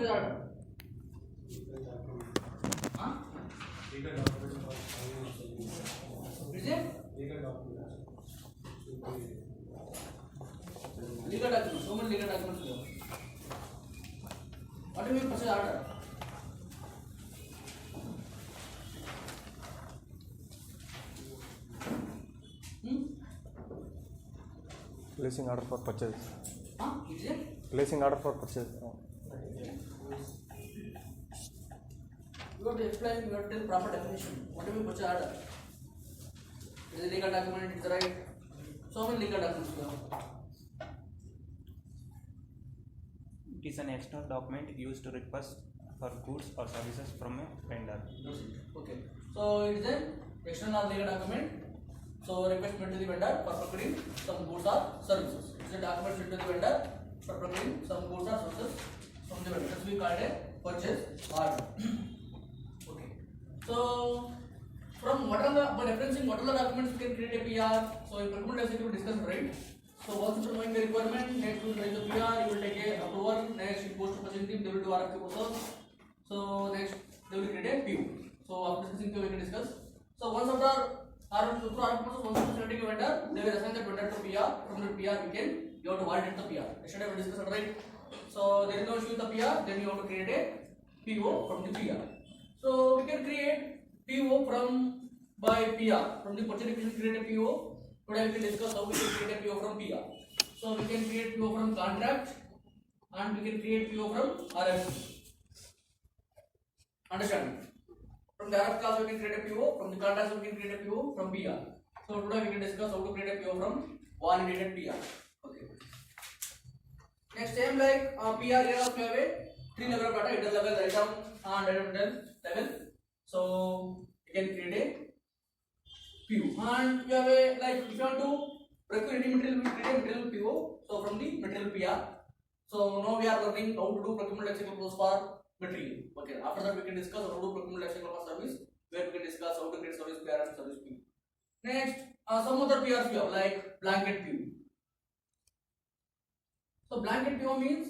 purchase order. Huh? Legal document for Is it? legal document. Legal documents. So many legal documents here. What do you mean purchase order? Placing order for purchase. Huh? Is it? Placing order for purchase. You have to explain, you have to tell proper definition. What do you mean purchase order? Is it legal document? Is it right? So many legal documents here. It is an external document used to request for goods or services from a vendor. Okay. So it is an external legal document. So request made to the vendor for procuring some goods or services. It's a document sent to the vendor for procuring some goods or services from the vendor. This we call a purchase order. Okay. So from what are the by referencing what are the documents we can create a PR. So in procurement as we discussed, right? So once you knowing the requirement, next you will raise the PR, you will take a approval, next you post to purchasing team, they will do RFQ process. So next they will create a PO. So after discussing PO we can discuss. So once after RFQ process, once after selecting a vendor, they will assign that vendor to PR. From the PR we can you have to validate the PR. Yesterday we discussed, right? So there is no issue with the PR, then you have to create a PO from the PR. So we can create PO from by PR. From the purchase we can create a PO. Today we can discuss how we can create a PO from PR. So we can create PO from contract and we can create PO from RFQ. Understand? From the RFQ also we can create a PO. From the contract we can create a PO from PR. So today we can discuss how to create a PO from validated PR. Okay. Next same like PR here also we have a 3 level of data, header level, item and item level. So we can create a PO. And we have a like if you want to procure any material, we create a material PO. So from the material PR. So now we are learning how to do procurement lifecycle process for material. Okay. After that we can discuss how to do procurement lifecycle for service, where we can discuss how to create service PR and service PO. Next, some other PRs we have like blanket PO. So blanket PO means,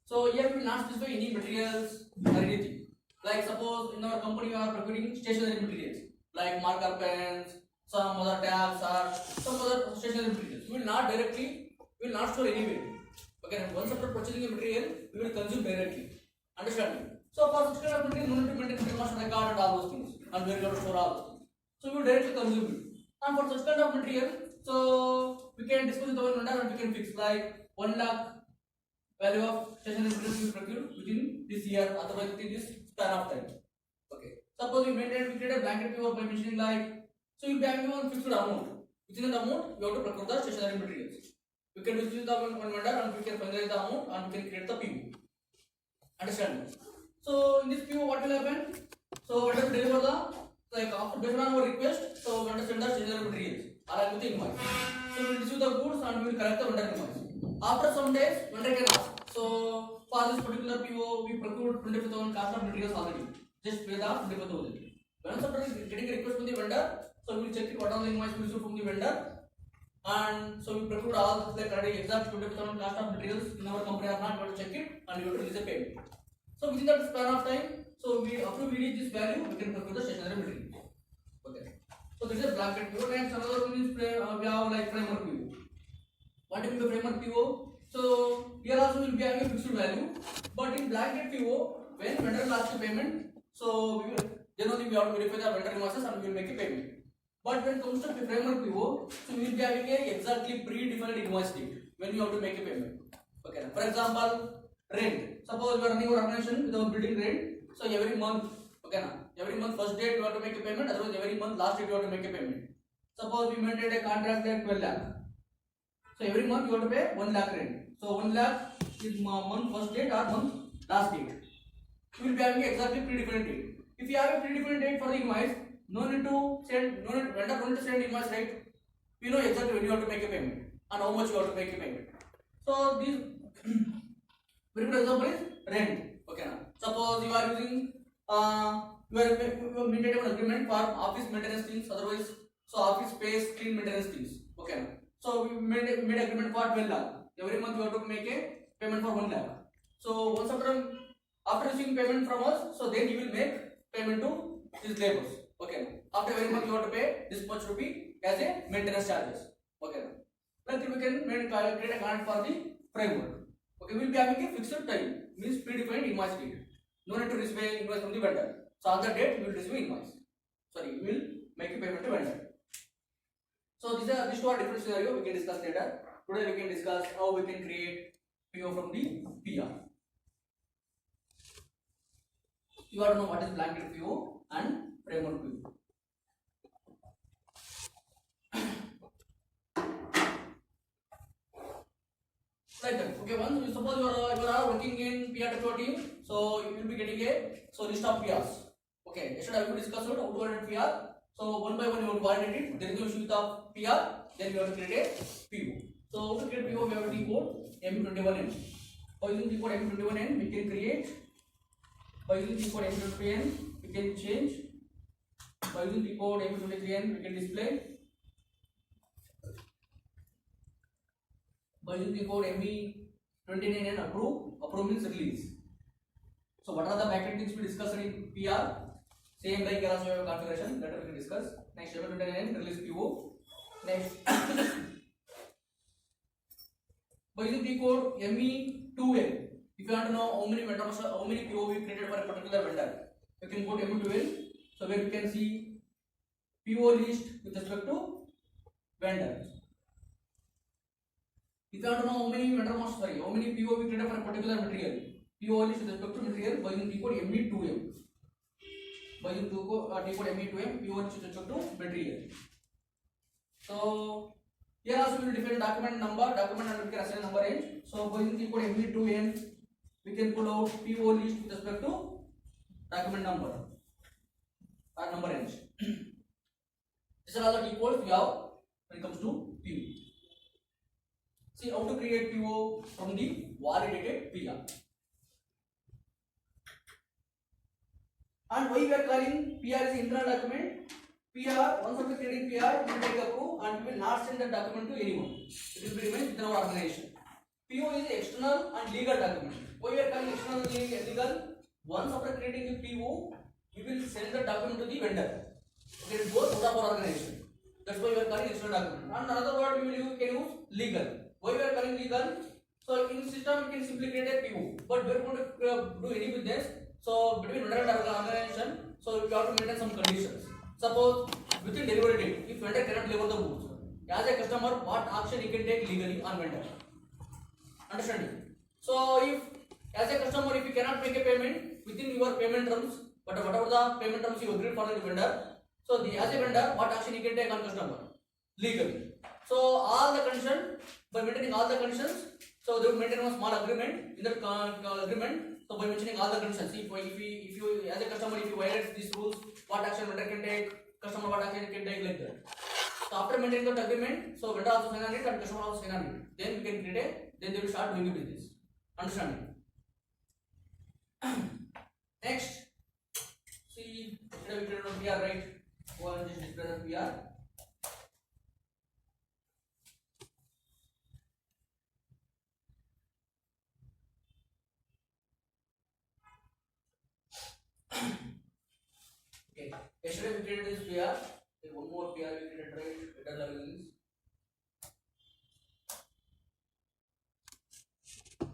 so here we will not specify any materials or anything. Like suppose in our company we are procuring stationery materials like marker pens, some other tabs or some other stationery materials. We will not store anywhere. Okay, once after purchasing a material, we will consume directly. Understand me? So for such kind of material, no need to maintain master record and all those things, and where you have to store all those things. So we will directly consume it. And for such kind of material, so we can discuss with our vendor and we can fix like 1 lakh value of stationery materials we procure within this year, otherwise within this span of time. Okay. Suppose we create a blanket PO by mentioning like, so you will be having one fixed amount. Within that amount, you have to procure the stationery materials. We can discuss the one vendor and we can finalize the amount and we can create the PO. Understand? So in this PO, what will happen? So vendor will deliver the like after based on our request, so vendor send the stationery materials along with the invoice. So we will receive the goods and we will collect the vendor invoice. After some days, vendor can ask. So for this particular PO, we procured 25,000 cost of materials already. Just pay the 25,000. Once after getting a request from the vendor, so we will check what all the invoice we received from the vendor. And so we procured all the exact 25,000 cost of materials in our company or not, we will check it and we will release a payment. So within that span of time, so after we reach this value, we can procure the stationery material. Okay. So this is a blanket PO. Next another one is we have like framework PO. What is the framework PO? So here also we will be having a fixed value, but in blanket PO, when vendor will ask the payment, so we will then only we have to verify the vendor invoices and we will make a payment. But when it comes to the framework PO, so we will be having a exactly pre-defined invoice date when you have to make a payment. Okay. For example, rent. Suppose we are running our organization with our building rent. So every month, okay na, every month first date you have to make a payment. Otherwise every month last date you have to make a payment. Suppose we maintain a contract like 12 lakh. So every month you have to pay 1 lakh rent. So 1 lakh is month first date or month last date. We will be having exactly predefined date. If you have a predefined date for the invoice, no need to send, vendor don't need to send invoice, right? We know exactly when you have to make a payment and how much you have to make a payment. So this very good example is rent. Okay now. Suppose you are using you are maintaining an agreement for office maintenance things, otherwise so office space clean maintenance things. Okay now. So we made agreement for 12 lakh. Every month you have to make a payment for 1 lakh. So once after After receiving payment from us, so then you will make payment to these laborers. Okay. After every month you have to pay this much rupee as a maintenance charges. Okay. Then we can create a contract for the framework. Okay. We will be having a fixed time, means predefined invoice date. No need to receive invoice from the vendor. So on that date we will receive invoice. Sorry, we will make a payment to vendor. So these are different scenario we can discuss later. Today we can discuss how we can create PO from the PR. You have to know what is blanket PO and framework PO. Like that. Okay, once you suppose you are working in PR techno team, so you will be getting a list of PRs. Okay, yesterday I will discuss about how to create PR. So one by one you will coordinate it. There is no issue with the PR. Then you have to create a PO. So how to create PO? We have to decode M21N. By using decode M21N, we can create. By using decode M21N, we can change. By using decode M23N, we can display. By using the code ME29N approve means release. So what are the backend things we discussed in PR? Same like here also we have configuration that we can discuss. Next ME29N release PO. Next by using the code ME2N, if you want to know how many PO we created for a particular vendor, you can go to ME2N. So where you can see PO list with respect to vendors. If you want to know how many PO we created for a particular material, PO list with respect to material by using decode ME2M. By using decode ME2M, PO list with respect to material. So here also we will define document number, document and we can assign number range. So by using decode ME2N, we can pull out PO list with respect to document number or number range. These are all the decodes we have when it comes to PO. See how to create PO from the validated PR. And why we are calling PR is internal document? PR, once after creating PR, we will take approve and we will not send the document to anyone. It will be remain within our organization. PO is external and legal document. Why we are calling external and legal? Once after creating the PO, we will send the document to the vendor. Okay, it goes out of our organization. That's why we are calling external document. And another word we will can use legal. Why we are calling legal? So in system we can simply create a PO, but we are going to do any business. So between vendor and organization, so we have to maintain some conditions. Suppose within delivery date, if vendor cannot deliver the goods, as a customer, what action he can take legally on vendor? Understanding? So if as a customer, if you cannot make a payment within your payment terms, but whatever the payment terms you agreed for the vendor, so as a vendor, what action he can take on customer? Legally. So all the conditions, by maintaining all the conditions, so they will maintain a small agreement in that agreement. So by mentioning all the conditions, if you as a customer, if you violate these rules, what action vendor can take, customer what action can take, like that. So after maintaining that agreement, so vendor also sign on it and customer also sign on it. Then we can create then they will start doing the business. Understanding? Next, see, today we created on PR, right? Go and just display the PR. Okay. Yesterday we created this PR. Okay, one more PR we created, right? Better level is.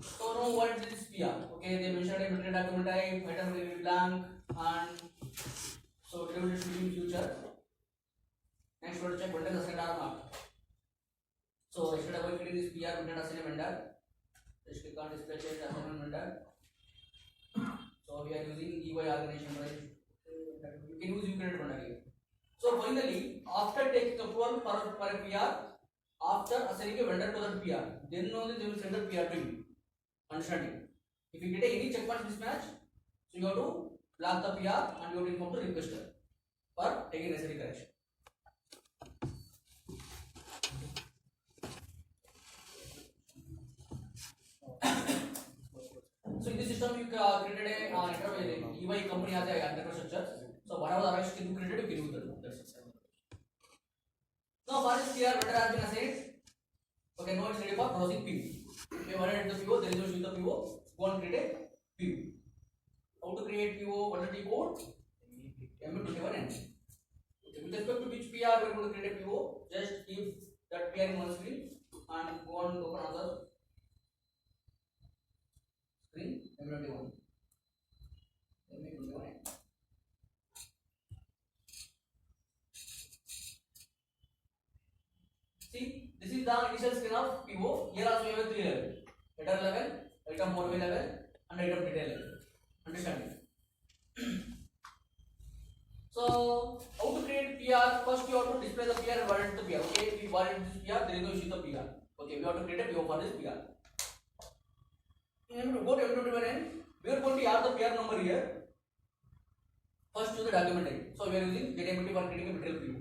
So now what is this PR? Okay, they mentioned a material document type, item will be blank, and so delivery should be in future. Next, we'll check vendor assigned or not. So yesterday we created this PR vendor assigned vendor. Just click on display check assignment vendor. So we are using EY organization, right? You can use UCredit vendor here. So finally, after taking approval for a PR, after assigning a vendor to that PR, then only they will send the PR to you. Understanding? If you get any checkpoint mismatch, so you have to block the PR and you have to inform the requester for taking necessary correction. So in this system you created a EY company as a network structure. So whatever the arrange you created, you can use that. That's it. Now for this PR vendor has been assigned. Okay, now it's ready for processing PO. Okay, when it is the PO, there is no issue with the PO. Go and create a PO. how to create PO, what is the code? ME21N. Okay, with respect to which PR we are going to create a PO, just keep that PR in one screen and go on to open another screen. ME21. ME21N. See, this is the initial screen of PO. Here also we have 3 levels: header level, item overview level, and item detail level. Understand it? So, how to create PR? First, you have to display the PR and validate the PR. Okay, if we validate this PR, there is no issue with the PR. Okay, we have to create a PO for this PR. In go to M21N, we are going to add the PR number here. First, choose the document type. So, we are using JDMT for creating a material PO.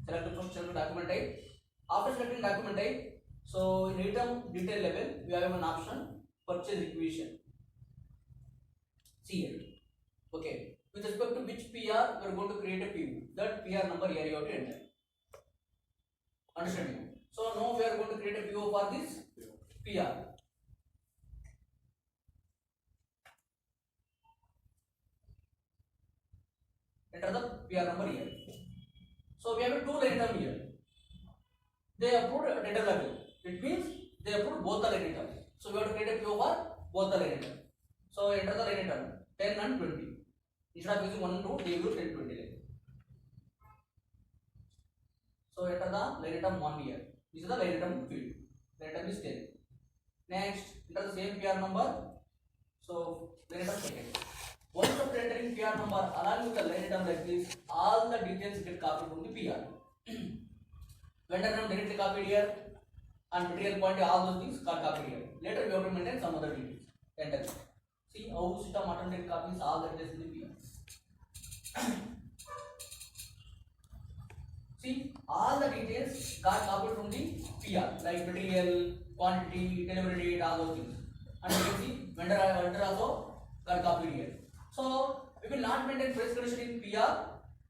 Select the first select document type. After selecting document type, so in item detail level, we have an option purchase requisition. See here. Okay. With respect to which PR, we are going to create a PO. That PR number here you have to enter. Understand me? So now we are going to create a PO for this PR. Enter the PR number here. So we have a 2 line item here. They approved at header level. It means they approved both the line items. So we have to create a PO for both the line items. So enter the line item 10 and 20. Instead of using 1 and 2, they use 10 20 line. So enter the line item 1 here. This is the line item field. Line item is 10. Next, enter the same PR number. So line item second. Once after entering PR number along with the line item like this, all the details get copied from the PR. Vendor name directly copied here, and material quantity, all those things got copied here. Later we have to maintain some other details. Enter. See how system automatically copies all the details in the PR. See, all the details got copied from the PR, like material, quantity, delivery date, all those things. And you can see vendor also got copied here. So we will not maintain price condition in PR.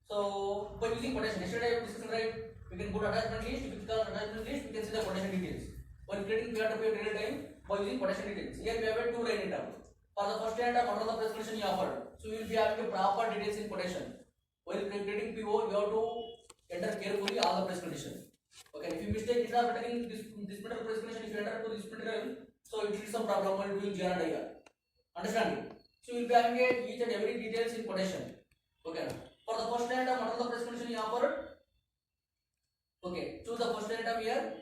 So by using quotation, yesterday we discussed, right? We can go to attachment list. If it's called attachment list, we can see the quotation details. While creating PR to real time by using quotation details. Here we have a 2 line item. For the first line item, what are the price condition you offered? So we will be having a proper details in quotation. While creating PO, you have to enter carefully all the price condition. Okay, if you mistake instead of entering this material price condition, if you enter to this material, so it will some problem while doing GR and IR. Understand it? So you will be having each and every details in quotation. Okay. For the first line item, what are the price condition you offered? Okay, choose the first line item here.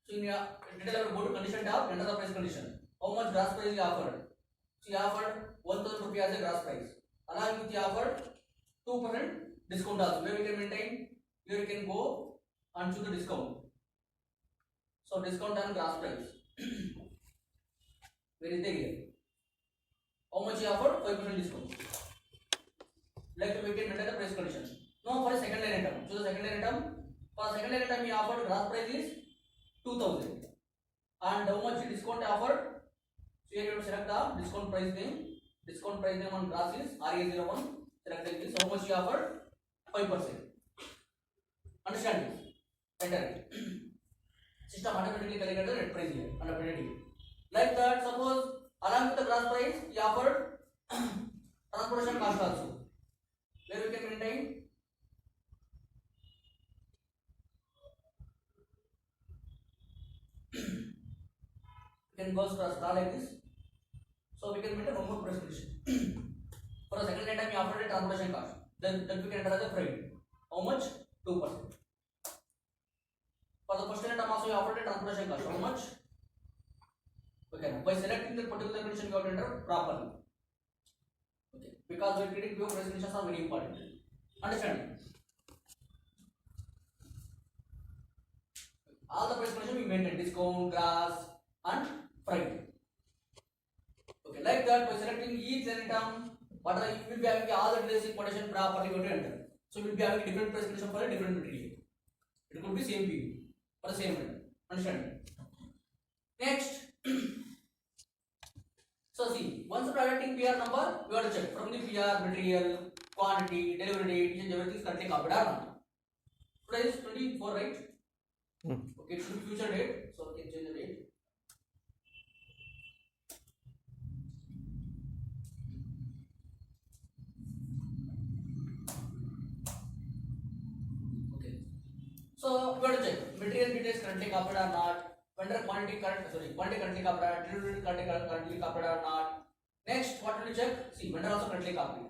So in your detail level, go to condition tab, enter the price condition. How much gross price you offered? So you offered 1000 rupees as a gross price. Along with you offered 2% discount also. Where we can maintain? Here you can go and choose the discount. So discount on gross price. Where is the here? How much you offered? 5% discount. Like we can maintain the price condition. Now for a second line item. So the second line item, for the second line item we offered gross price is 2000. And how much discount offered? So here you have to select the discount price name. Discount price name on gross is RA01. Select like this. How much you offered? 5%. Understand this? Enter it. System automatically calculated the net price here and updated here. Like that, suppose along with the gross price, you offered transportation cost also. Where we can maintain? We can go star like this. So we can maintain one more price condition. For the second item, we offered a transportation cost. Then we can enter as a freight. How much? 2%. For the first item also, we offered a transportation cost. How much? Okay. By selecting the particular condition, we have to enter properly. Okay. Because we are creating PO price conditions are very important. Understand? All the price conditions we maintain: discount, gross, and freight. Okay. Like that, by selecting each item, what are you will be having all the details in quotation properly going to enter. So we will be having different price condition for a different material. It could be same PO for the same item. Understand? Next. So see, once producting PR number, you have to check from the PR material, quantity, delivery date, each and everything is correctly copied or not. Today is 24, right? Okay, it should be future date, so we can change the date. So we have to check material details currently copied or not. Vendor quantity currently copied or delivery currently copied or not. Next, what will you check? See, vendor also currently copied.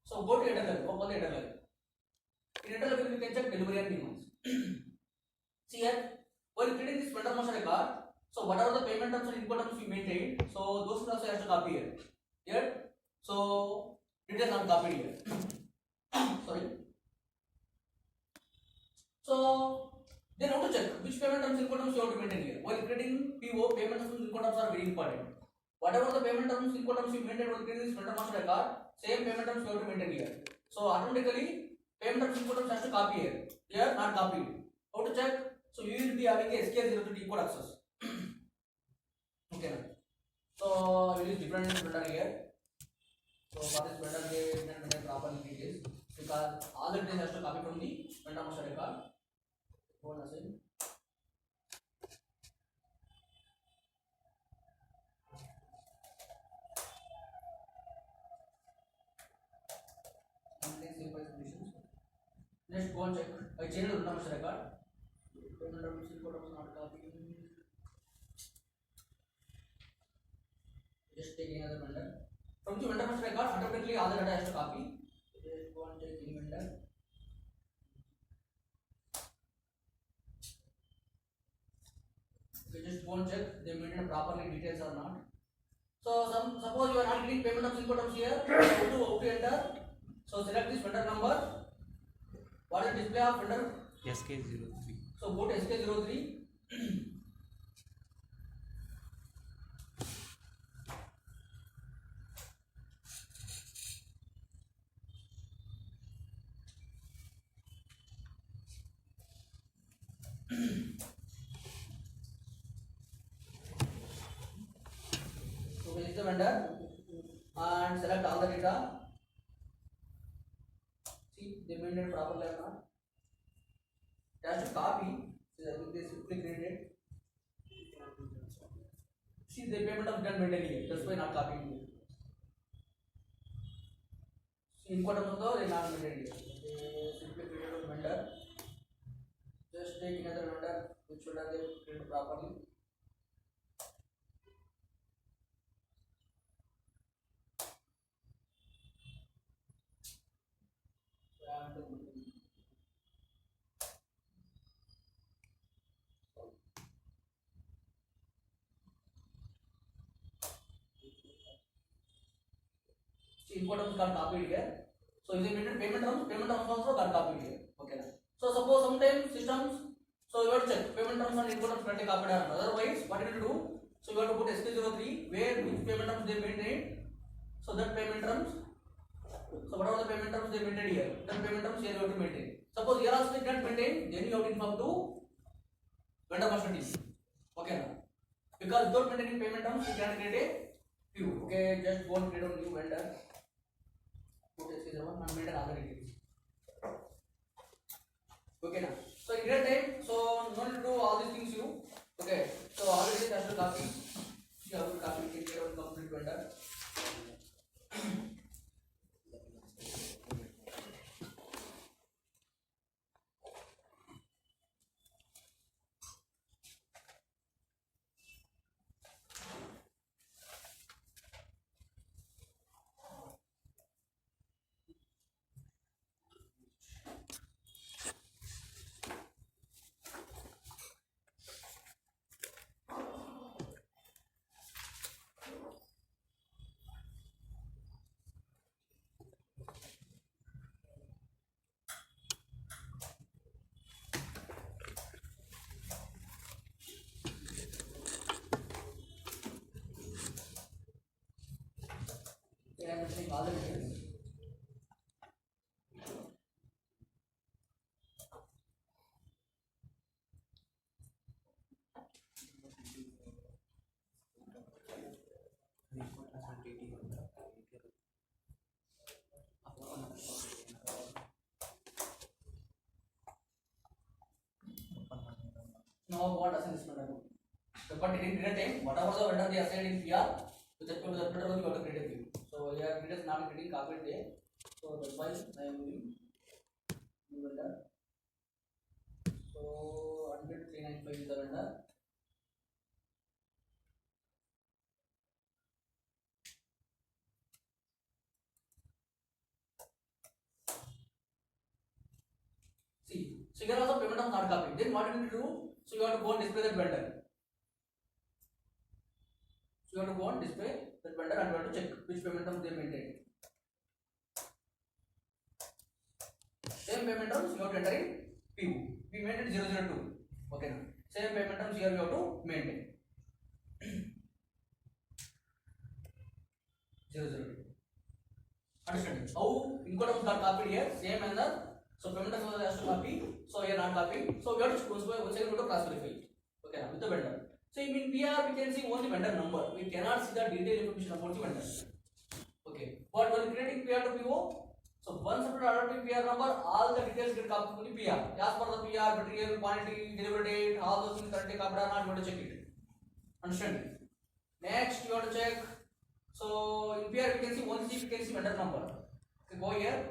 So go to header level. Open the header level. In header level, you can check delivery and demands. See here, while creating this vendor master record, so whatever the payment terms and input terms we maintained, so those things also has to copy here. Here, so details are copied here. Sorry. So then how to check which payment terms input terms you have to maintain here. While creating PO, payment terms and input terms are very important. Whatever the payment terms input terms you maintain while creating this vendor master record, same payment terms you have to maintain here. So automatically payment terms input terms has to copy here. Here not copied. How to check? So you will be having a SK03 equal access. Okay. So we use different vendor here. So for this vendor we maintain proper details because all the details has to copy from the vendor master record. Hold on a second. Next, go and check. I changed the vendor master record. Payment terms input terms not copying. Just take another vendor. From the vendor master record, automatically all the data has to copy. Just go and check any vendor. Okay, just go and check they maintain properly details or not. So suppose you are not getting payment of input terms here, how to enter. So select this vendor number. What is the display of vendor? SK03. So go to SK03. So this is the vendor and select all the data. See, they maintain properly or not. It has to copy. So I think they simply created. See, the payment of done maintain here. That's why not copying here. See, input of the they not maintain here. They simply created a vendor. Just take another vendor which should have they created properly. Input terms got copied here. So if they maintain payment terms also got copied here. Okay. So suppose sometimes systems, so you have to check payment terms and input terms currently copied or not. Otherwise, what you will do? So you have to put SK03 where which payment terms they maintain. So that payment terms. So whatever the payment terms they maintain here, that payment terms here you have to maintain. Suppose here also they can't maintain, then you have to inform to vendor master team. Okay. Because without maintaining payment terms, you can create a queue. Okay, just go and create a new vendor. Put SK01 and maintain other details. Okay now. So in real time, so no need to do all these things you. Okay. So already has to copy. You have to copy take care of complete vendor. I am mentioning all the details. Now what does this matter? But in real time, whatever the vendor they assigned in PR, with respect to that vendor, you have to create a queue. So here it is not getting copied there. So that's why I am doing new vendor. So 100,395 is the vendor. See, so here also payment of hard copy. Then what you need to do? So you have to go and display that vendor. So you have to go and display that vendor and you have to check which payment terms they maintain. Same payment terms you have to enter in PO. We maintain 002. Okay now. Same payment terms here you have to maintain. 002. Understand? How Incoterms got copied here? Same as the so payment terms has to copy. So here not copy. So we have to once again go to class verify. Okay now with the vendor. So in PR we can see only vendor number. We cannot see the detailed information about the vendor. Okay. But when creating PR to PO, so once after order to PR number, all the details get copied to the PR. As per the PR, material, quantity, delivery date, all those things correctly copied or not, you have to check it. Understand? Next, you have to check. So in PR we can see only we can see vendor number. Okay, go here.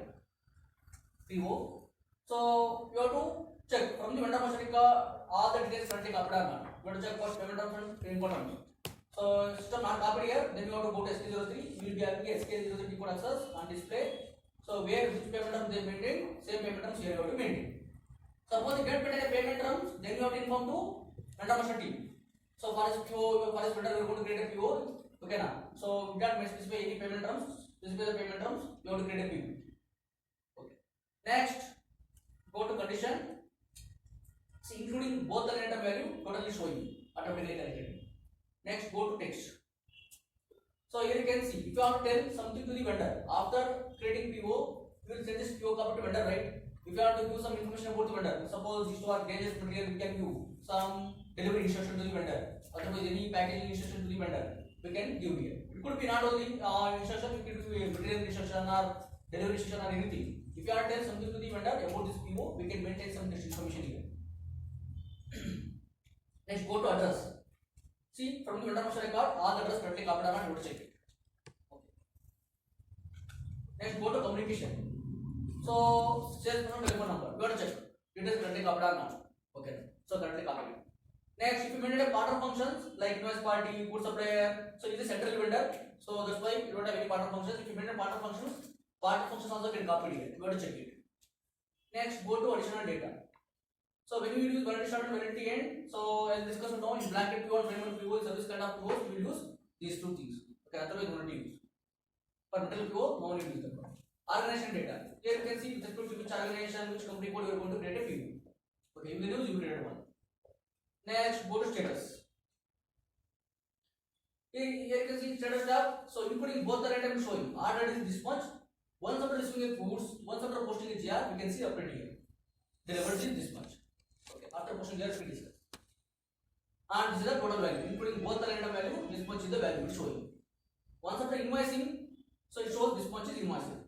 PO. So you have to check from the vendor master all the details correctly copied or not. You have to check first payment terms and input terms. So system not copied here, then you have to go to SK03. You will be having SK03 decode access on display. So where which payment terms they maintain, same payment terms here you have to maintain. Suppose you get maintain a payment terms, then you have to inform to vendor master team. So for this PO, for this vendor we are going to create a PO. Okay now. So you can't specify any payment terms. Specify the payment terms. You have to create a PO. Okay. Next, go to condition. See, including both the line item value totally showing automatically calculated. Next, go to text. So here you can see if you want to tell something to the vendor after creating PO, you will send this PO copy to vendor, right? If you want to give some information about the vendor, suppose this was dangerous material, we can give some delivery instruction to the vendor. Otherwise, any packaging instruction to the vendor, we can give here. It could be not only instruction, it could be material instruction or delivery instruction or anything. If you want to tell something to the vendor about this PO, we can maintain some text information here. Next, go to address. See, from the vendor master record, all the address correctly copied or not, you have to check it. Okay. Next, go to communication. So, salesperson telephone number, you have to check. It is correctly copied or not. Okay. So, correctly copied. Next, if you maintain a partner functions like invoice party, good supplier, so it is a central vendor. So that's why you don't have any partner functions. If you maintain partner functions also get copied here. You have to check it. Next, go to additional data. So when you use validity start and validity end, so as discussed now in blanket PO and minimum PO service kind of POs, we will use these two things. Okay, otherwise no need to use. For material PO, no need to use them. Organization data. Here you can see with respect to which organization, which company code you are going to create a PO. Okay, you will use you created one. Next, go to status. Here you can see status tab. So including both the items showing ordered is this much. Once after receiving a goods, once after posting a GR, we can see update here. Delivered is this much. Okay, after posting GR, we discuss. And this is the total value, including both the item value. This much is the value it's showing. Once after invoicing, so it shows this much is invoicing.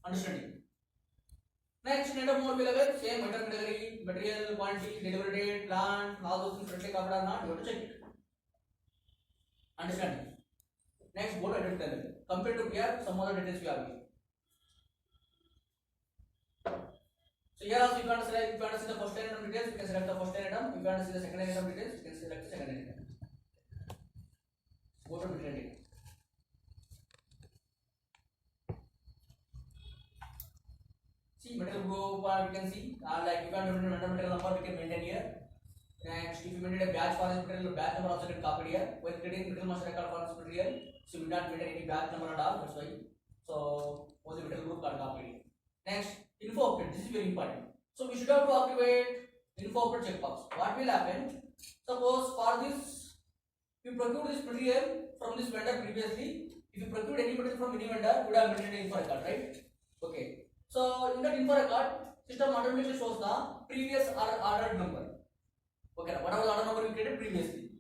Understanding? Next, item more available, same item category, material, quantity, delivery date, plant, all those things correctly covered or not, you have to check it. Understanding? Next, go to item level. Compared to here, some other details we have here. So here also you can select, if you want to see the first item details, you can select the first item. If you want to see the second item details, you can select the second item. Go to material data. See material group, we can see like if you want to maintain material number, we can maintain here. Next, if you maintain a batch for this material, batch number also get copied here. When creating material master record for this material, so we not maintain any batch number at all. That's why. So only material group got copied here. Next, info update. This is very important. So we should have to activate info update checkbox. What will happen? Suppose for this, you procured this material from this vendor previously. If you procured any material from any vendor, you would have maintained info record, right? Okay. So in that info record, system automatically shows the previous ordered number. Okay, whatever the order number we created previously.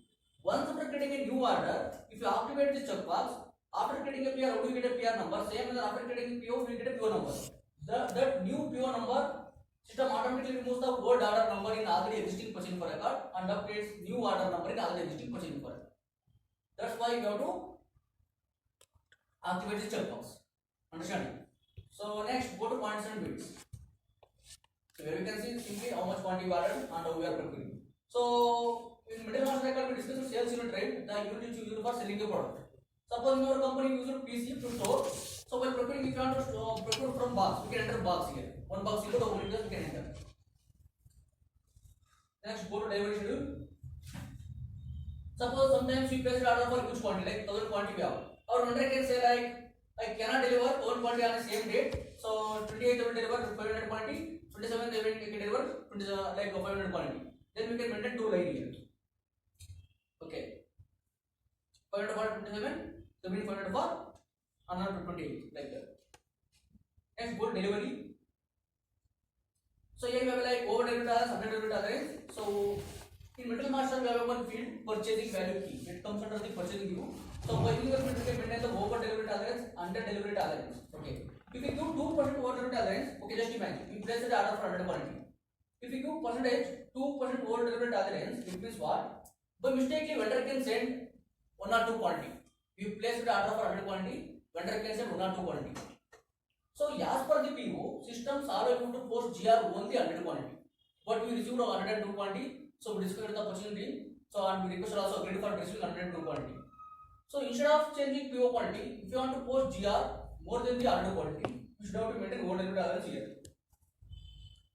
Once after creating a new order, if you activate this checkbox, after creating a PR, how do you get a PR number? Same as after creating a PO, we get a PO number. That new PO number, system automatically removes the old order number in already existing purchase info record and updates new order number in already existing purchase info record. That's why you have to activate this checkbox. Understanding? So next, go to points and bits. So here we can see simply how much quantity we ordered and how we are procuring. So in middle master account we discussed sales unit, right? The unit is used for selling the product. Suppose in our company we use PC to store. So by procuring, if you want to procure from box, we can enter box here. One box equal to how many liters we can enter. Next, go to delivery schedule. Suppose sometimes we place an order for huge quantity, like 1000 quantity we have. Our vendor can say like, I cannot deliver 1000 quantity on the same date. So 28 they will deliver 500 quantity, 27 they will deliver 20, like 500 quantity. Then we can maintain two line here. Okay. 500 for 27, 500 for another 28, like that. Next, go to delivery. So here we have like over delivery others, under delivery others. So in middle master we have one field purchasing value key. It comes under the purchasing view. So by using the field we can maintain the over delivery tolerance, under delivery tolerance. Okay. If we give 2% over delivery tolerance, okay, just imagine we place the order for 100 quantity. If we give percentage 2% over delivery tolerance, it means what? By mistakenly vendor can send 1 or 2 quantity. We place the order for 100 quantity, vendor can send 1 or 2 quantity. So as per the PO, systems are able to post GR only 100 quantity. But we received 102 quantity, so we discovered the opportunity. So and we requested also agreed for receiving 102 quantity. So instead of changing PO quantity, if you want to post GR more than the 100 quantity, you should have to maintain over delivery tolerance here.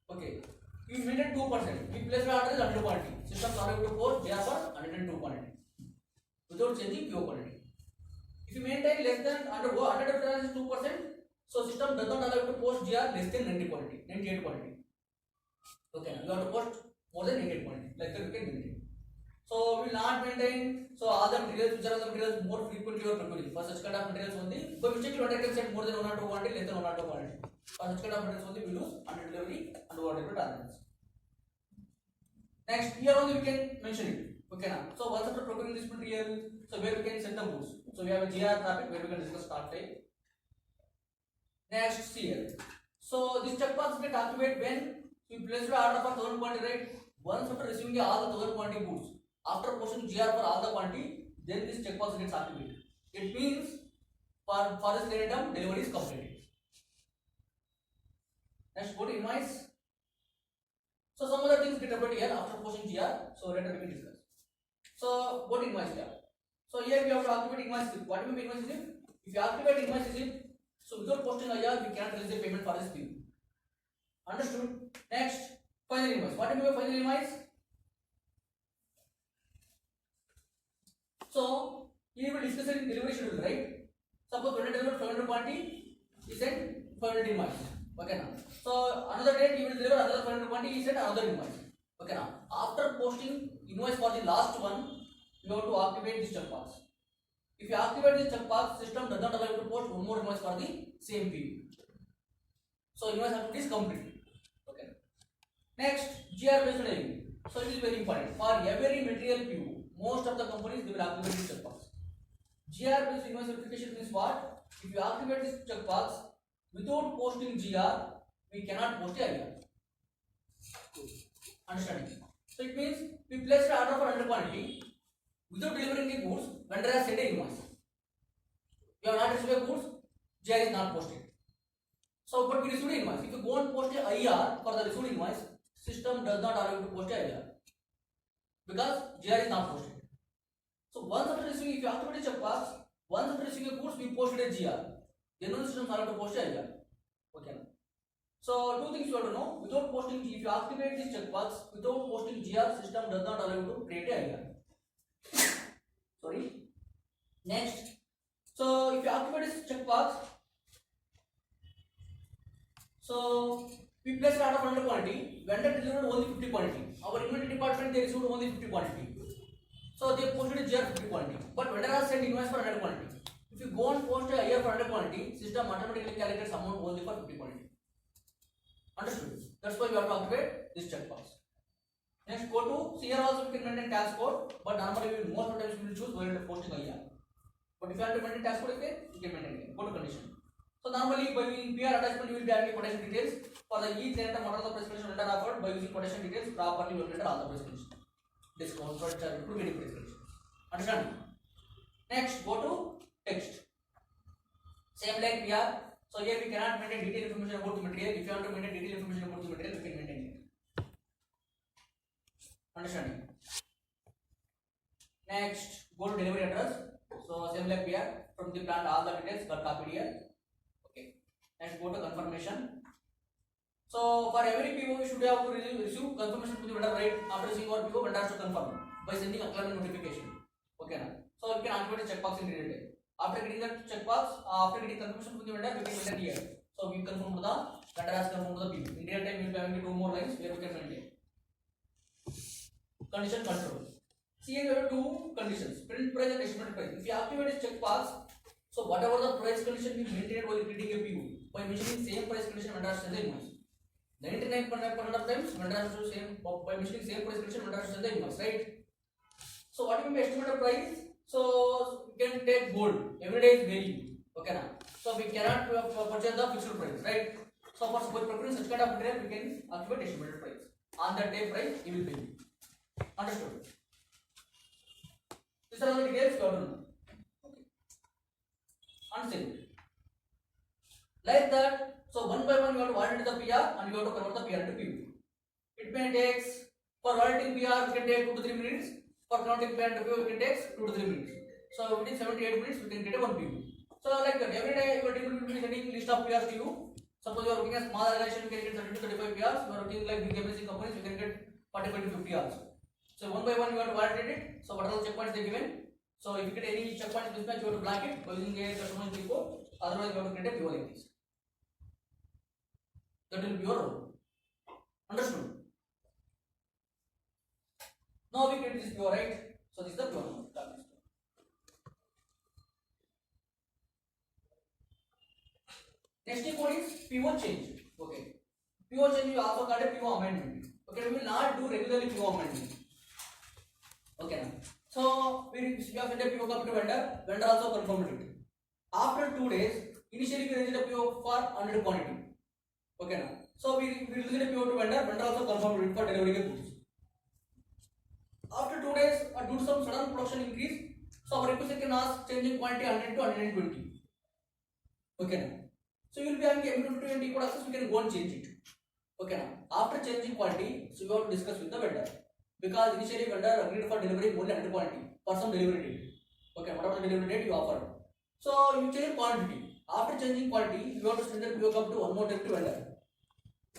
Okay. We maintain 2%. We place the order is 100 quantity. Systems are able to post GR for 102 quantity without changing PO quantity. If you maintain less than under 100 tolerance is 2%, so system does not allow you to post GR less than 90 quantity, 98 quantity. Okay, now you have to post more than 98 quantity, like that we can maintain. So we will not maintain. So all the materials, which are the materials more frequently you are procuring. For such kind of materials only, but mistakenly vendor can set more than 1 or 2 quantity, less than 1 or 2 quantity. For such kind of materials only, we use under delivery and over delivery tolerance. Next, here only we can mention it. Okay, now. So once after procuring this material, so where we can set the goods. So we have a GR topic where we can discuss stock type. Next, here. So this checkbox get activated when we place the order for 1000 quantity, right? Once after receiving all the 1000 quantity goods, after posting GR for all the quantity, then this checkbox gets activated. It means for this line item, delivery is completed. Next, go to invoice. So some other things get updated here after posting GR. So later we can discuss. So go to invoice here. So here we have to activate invoice slip. What do you mean invoice slip? If you activate invoice slip, so without posting IR, we cannot release the payment for this bill. Understood? Next, final invoice. What do you mean by final invoice? So here we will discuss it in delivery schedule, right? Suppose when deliver 500 quantity, he sent 500 invoice. Okay now. So another date he will deliver another 500 quantity, he sent another invoice. Okay now. After posting invoice for the last one, you have to activate this checkbox. If you activate this checkbox, system does not allow you to post one more invoice for the same period. So invoice activity is complete. Okay. Next, GR based delivery. So it is very important. For every material PO, most of the companies they will activate this checkbox. GR based invoice verification means what? If you activate this checkbox without posting GR, we cannot post a IR. Understanding? So it means we placed an order for 100 quantity. Without delivering the goods, vendor has sent an invoice. You have not received the goods, GR is not posted. So, but we received an invoice. If you go and post a IR for the received invoice, system does not allow you to post a IR because GR is not posted. So, once after receiving, if you activate a checkbox, once after receiving a goods, we posted a GR. Then the system is allowed to post a IR. Okay. So, two things you have to know. Without posting, if you activate this checkbox, without posting GR, system does not allow you to create a IR. Sorry. Next, so if you activate this checkbox, so we place an order for 100 quantity, vendor delivered only 50 quantity. Our inventory department they received only 50 quantity. So they posted a GR 50 quantity, but vendor has sent invoice for 100 quantity. If you go and post a IR for 100 quantity, system automatically calculates amount only for 50 quantity. Understood? That's why we have to activate this checkbox. Next, go to here also we can maintain tax code, but normally we most of the times we will choose while posting IR. But if you have to maintain tax code again, you can maintain again. Go to condition. So normally by in PR attachment you will be having quotation details for the each item what are the price condition vendor offered. By using quotation details properly we will enter all the price conditions. Discount, price charge, to any price conditions. Understand? Next, go to text. Same like PR. So here we cannot maintain detailed information about the material. If you want to maintain detailed information about the material, we can maintain it. Understanding? Next, go to delivery address. So same like here, from the plant all the details got copied here. Okay. Next, go to confirmation. So for every PO, we should have to receive confirmation to the vendor, right? After receiving our PO, vendor has to confirm by sending a clear notification. Okay, now. So you can activate the checkbox in real time. After getting that checkbox, after getting confirmation from the vendor, we can maintain here. So we confirm to the vendor has confirmed to the PO. In real time, we will be having 2 more lines where we can maintain. Condition control. See here, we have 2 conditions: print price and estimated price. If you activate this checkbox, so whatever the price condition we maintained while creating a PO, by mentioning same price condition, vendor has to send the invoice. 99% of times vendor has to same by mentioning same price condition, vendor has to send the invoice, right? So what will be estimated price? So we can take bold. Every day is varying. Okay now. So we cannot purchase the fixed price, right? So for procuring such kind of material, we can activate estimated price. On that day price, he will pay. Understood? These are all the details you have to know. Okay. Understand? Like that. So one by one you have to validate the PR and you have to convert the PR to PO. It may take, for validating PR we can take 2 to 3 minutes. For converting PR to PO we can take 2 to 3 minutes. So within 78 minutes we can get a 1 PO. So like that, every day your team will be sending list of PRs to you. Suppose you are working as small organization, you can get 30 to 35 PRs. You are working like big MNC companies, you can get 45 to 50 also. So one by one you have to validate it. So what are the checkpoints they given? So if you get any checkpoints mismatch, you have to blank it by using a customized report. Otherwise you have to create a PO like this. That will be your role. Understood? Now we create this PO, right? So this is the PO number. Next code is PO change. Okay. PO change you also called a PO amendment. Okay, we will not do regularly PO amendment. Okay. So we have sent a PO copy to vendor. Vendor also confirmed it. After 2 days, initially we released a PO for 100 quantity. Okay now. So we released a PO to vendor. Vendor also confirmed it for delivering a goods. After 2 days, due to some sudden production increase, so our requester can ask changing quantity 100 to 120. Okay now. So you will be having M22 and decode access. We can go and change it. Okay now. After changing quantity, so you have to discuss with the vendor, because initially vendor agreed for delivering only 100 quantity for some delivery date. Okay, whatever the delivery date you offer. So you change quantity. After changing quantity, you have to send the PO up to one more time to vendor.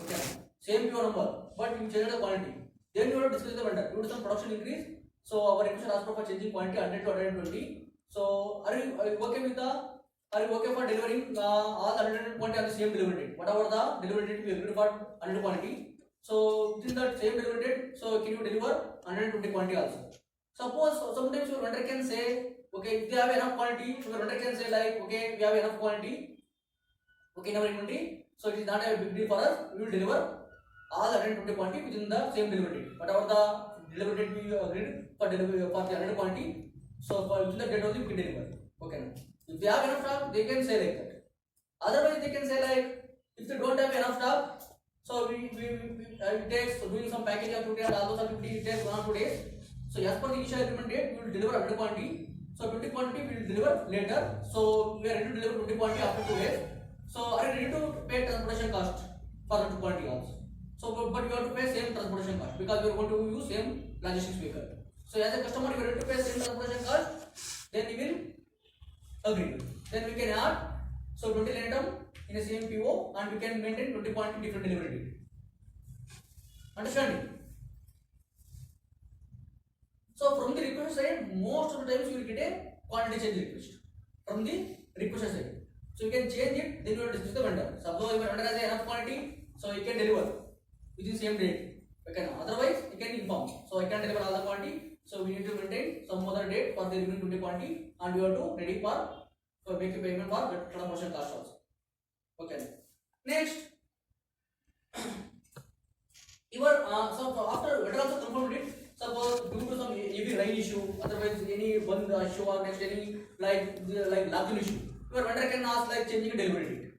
Okay, same PO number, but you change the quantity. Then you have to discuss with the vendor. Due to some production increase, so our request asked for changing quantity 100 to 120. So are you okay with the? Are you okay for delivering all the 100 quantity on the same delivery date? Whatever the delivery date we agreed for 100 quantity. So within that same delivery date, so can you deliver 120 quantity also? Suppose sometimes your vendor can say, okay, if they have enough quantity, so your vendor can say like, okay, we have enough quantity, okay, in our inventory, so it is not a big deal for us. We will deliver all 120 quantity within the same delivery date. Whatever the delivery date we agreed for delivery for the 100 quantity, so for within the date only we can deliver. Okay. If they have enough stock, they can say like that. Otherwise, they can say like, if they don't have enough stock, so it takes doing some packaging activity and all those activity, it takes 1 or 2 days. So as per the initial agreement date, we will deliver 100 quantity. So 20 quantity we will deliver later. So we are ready to deliver 20 quantity after 2 days. So are you ready to pay transportation cost for the 2 quantity also? So but you have to pay same transportation cost because we are going to use same logistics vehicle. So as a customer, you are ready to pay same transportation cost, then you will agree. Then we can add so 20 line item in the same PO and we can maintain 20 quantity different delivery date. Understanding? So from the request side, most of the times you will get a quantity change request from the request side. So you can change it, then you will discuss the vendor. Suppose if vendor has enough quantity, so you can deliver within same date. Okay, otherwise you can inform. So I can deliver all the quantity. So we need to maintain some other date for the remaining 20 quantity, and you have to ready for make a payment for the transportation cost also. Okay. Next, your so after vendor also confirmed it. Suppose due to some heavy rain issue, otherwise any one issue or next any like lockdown issue, your vendor can ask like changing delivery date.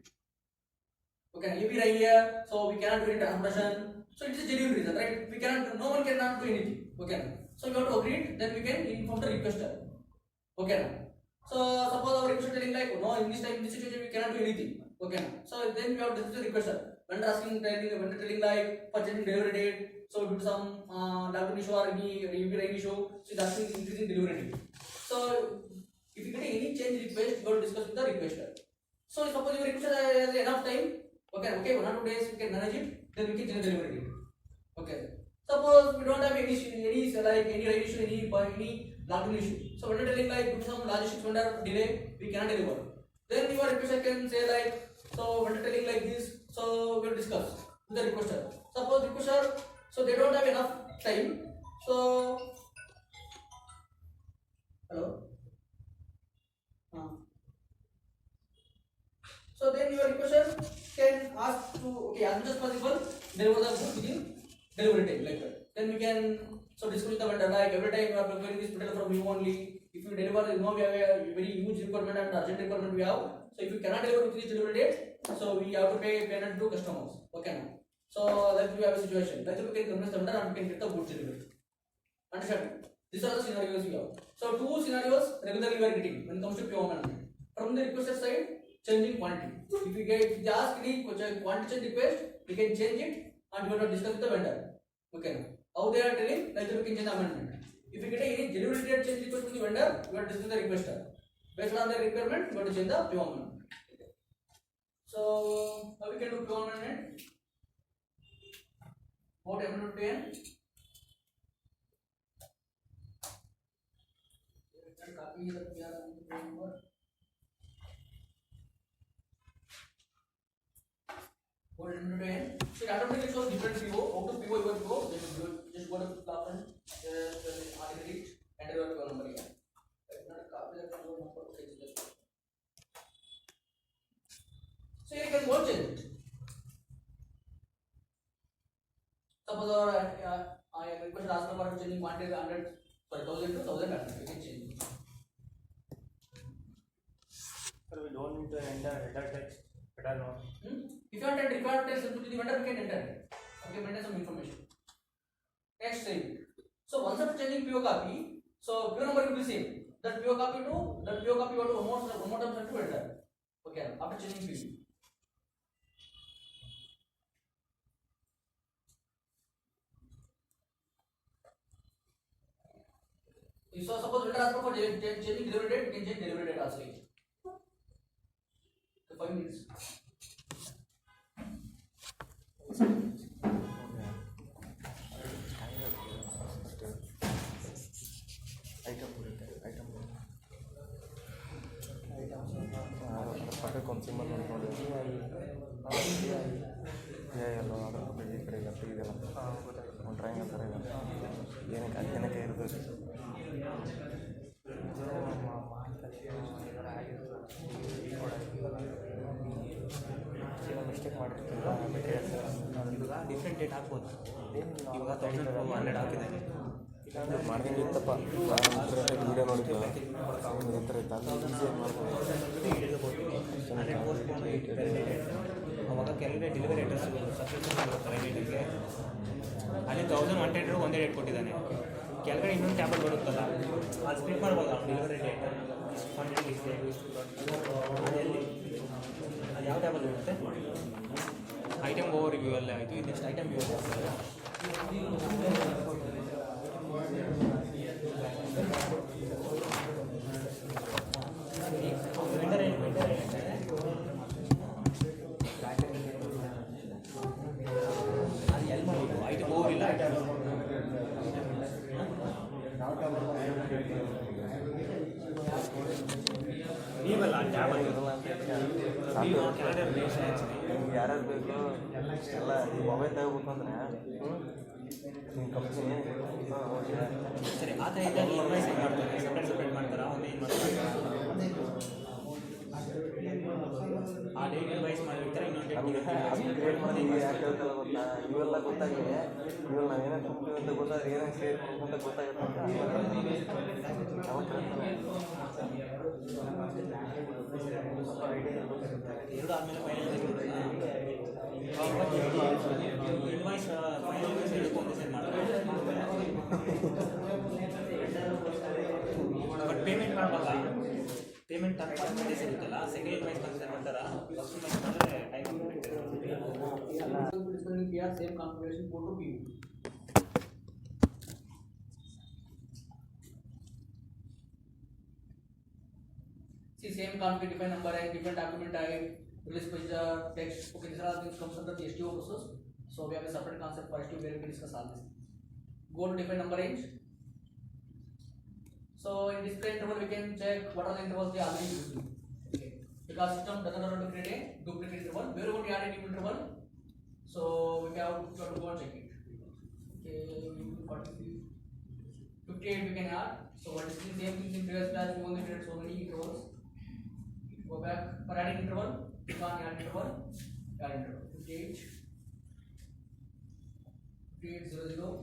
Okay, heavy rain here, so we cannot do any transportation. So it is a genuine reason, right? We cannot, no one cannot do anything. Okay. So you have to agree it, then we can inform the requester. Okay. So suppose our requester telling like, no, in this time, in this situation, we cannot do anything. Okay. So then we have this is the requester. Vendor asking, telling like purchasing delivery date. So due to some document issue or any UPI issue, so it's asking increasing delivery date. So if you get any change request, you have to discuss with the requester. So suppose your requester has enough time. Okay, 1 or 2 days we can manage it. Then we can change the delivery date. Okay. Suppose we don't have any right issue, any login issue. So vendor telling like due to some logistics vendor delay, we cannot deliver. Then your requester can say like, so vendor telling like this, so we'll discuss with the requester. Suppose requester, so they don't have enough time. So hello. So then your requester can ask to okay as much as possible deliver the goods within delivery time like that. Then we can so discuss with the vendor like every time you are procuring this material from you only. If you deliver, you know we have a very huge requirement and urgent requirement we have. So if you cannot deliver within this delivery date, so we have to pay payment to customers. Okay now. So like we have a situation. Like we can convince the vendor and we can get the goods delivered. Understand? These are the scenarios we have. So two scenarios regularly we are getting when it comes to PO management. From the requester side, changing quantity. If they ask any quantity change request, we can change it and we will discuss with the vendor. Okay. How they are telling, like we can change the amendment. If we get any delivery date change request from the vendor, we will discuss the requester. Based on the requirement, we will change the PO amendment. So how we can do PO amendment? What amendment to end? Copy the PR number. What amendment to end? So it automatically shows different PO. How to PO your PO? Just go to the top and edit, enter your PO number here. Copy the PO number. So you can go change it. Suppose I request ask for changing quantity 100 for 1000 to 1100. You can change it. Sir, we don't need to enter header text, header note. If you want to record text to the vendor, we can enter it. Okay, maintain some information. Next save. So once after changing PO copy, so PO number will be same. That PO copy to that PO copy you have to one more time to enter. Okay, after changing PO. So suppose vendor ask for changing delivery date, we can change delivery date also. So 5 minutes. ಪಕ್ಕ consumer ನೋಡಿ ಎಲ್ಲ ಅದರ ಬಗ್ಗೆ ಈ ಕಡೆ ಗಟ್ಟಿ ಇದೆಲ್ಲ ಒಂದು ಟ್ರೈಂಗಲ್ ಥರ ಇದೆ ಏನಕ್ಕೆ ಏನಕ್ಕೆ ಇರ್ತದೆ ಮಿಸ್ಟೇಕ್ ಮಾಡಿರ್ತೀವಿ ಇವಾಗ ಡಿಫ್ರೆಂಟ್ ಡೇಟ್ ಹಾಕ್ಬೋದು ಇವಾಗ 1200 ಹಾಕಿದ್ದಾರೆ ಮಾಡ್ದಂಗೆ ಇತ್ತಪ್ಪ ನಾನು ವೀಡಿಯೋ ನೋಡಿದ್ದು ಈ ಥರ ಇತ್ತು ಅದು ಈಸಿಯಾಗಿ ಮಾಡ್ಬೋದು ಅವಾಗ ಕೆಲವೇ ಡೆಲಿವರಿ ಅಡ್ರೆಸ್ ಸಬ್ಸ್ಕ್ರಿಪ್ಷನ್ ಬರ್ತಾರೆ ಡೇಟಿಗೆ ಅಲ್ಲಿ 1100 ಒಂದೇ ಡೇಟ್ ಕೊಟ್ಟಿದ್ದಾನೆ ಕೆಳಗಡೆ ಇನ್ನೊಂದು ಟ್ಯಾಬಲ್ ಬರುತ್ತಲ್ಲ ಅದು ಸ್ಪ್ಲಿಟ್ ಮಾಡ್ಬೋದು ಡೆಲಿವರಿ ಡೇಟ್ ಅದೆಲ್ಲಿ ಅದು ಯಾವ ಟ್ಯಾಬಲ್ ಇರುತ್ತೆ ಐಟಮ್ ಓವರ್ ರಿವ್ಯೂ ಅಲ್ಲೇ ಆಯಿತು ಇದು ನೆಕ್ಸ್ಟ್ ಐಟಮ್ ವ್ಯೂ ನೀವಲ್ಲ ಟ್ಯಾಬಲ್ ನಿಮ್ಗೆ ಯಾರ್ಯಾರು ಬೇಕು ಎಲ್ಲ ಈ ಮೊಬೈಲ್ ತಗೋಬೇಕು ಅಂದರೆ ನಿಮ್ಮ ಕಂಪ್ನಿ ಸರಿ ಆ ಥರ ಇದ್ದಾಗ ಇನ್ವಾಯ್ಸ್ ಏನು ಮಾಡ್ತಾರೆ ಸಪ್ರೇಟ್ ಮಾಡ್ತಾರಾ ಒಂದು ಏನು ಮಾಡ್ತಾರೆ ಆ ಡೇಟ್ ಇನ್ವಾಯ್ಸ್ ಮಾಡಿರ್ತಾರೆ ಇನ್ನೊಂದು ಅದು ಕ್ರಿಯೇಟ್ ಮಾಡಿ ಯಾಕೆ ಹೇಳ್ತಲ್ಲ ಗೊತ್ತಾ ಇವೆಲ್ಲ ಗೊತ್ತಾಗಿದೆ ಇವೆಲ್ಲ ನಾವು ಏನೇನು ಕಂಪ್ನಿ ಅಂತ ಗೊತ್ತಾದ್ರೆ ಏನೇನು ಕ್ರಿಯೇಟ್ ಮಾಡಬೇಕು ಅಂತ ಗೊತ್ತಾಗುತ್ತೆ ಎರಡು ಆದಮೇಲೆ ಫೈನಲ್ ಇನ್ವಾಯ್ಸ್ ಫೈನಲ್ ಎರಡಕ್ಕೂ ಒಂದೇ ಸೇಲ್ ಮಾಡ್ತಾರೆ ಬಟ್ ಪೇಮೆಂಟ್ ಮಾಡಬಲ್ಲ ಪೇಮೆಂಟ್ ಫಾರ್ಟಿ ಡೇಸ್ ಇರುತ್ತಲ್ಲ ಸೆಕೆಂಡ್ ಇನ್ವಾಯ್ಸ್ ಕನ್ಸಿಡರ್ ಮಾಡ್ತಾರಾ ಫಸ್ಟ್ ಇನ್ವಾಯ್ಸ್ ಮಾಡಿದ್ರೆ time complete Displaying PR same configuration go to PU. See same config define number and different document type, release procedure, text. Okay, these are all things comes under the STO process. So we have a separate concept for STO where we discuss all this. Go to define number range. So in display interval we can check what are the intervals they are already using. Okay, because system doesn't know how to create a duplicate interval. Where we want to add a new interval. So we have to go and check it. Okay, 58 we can add. So what is the same thing in previous class? We only create so many intervals. Go back for adding interval. You can add interval. Add interval. 58, 58 0 0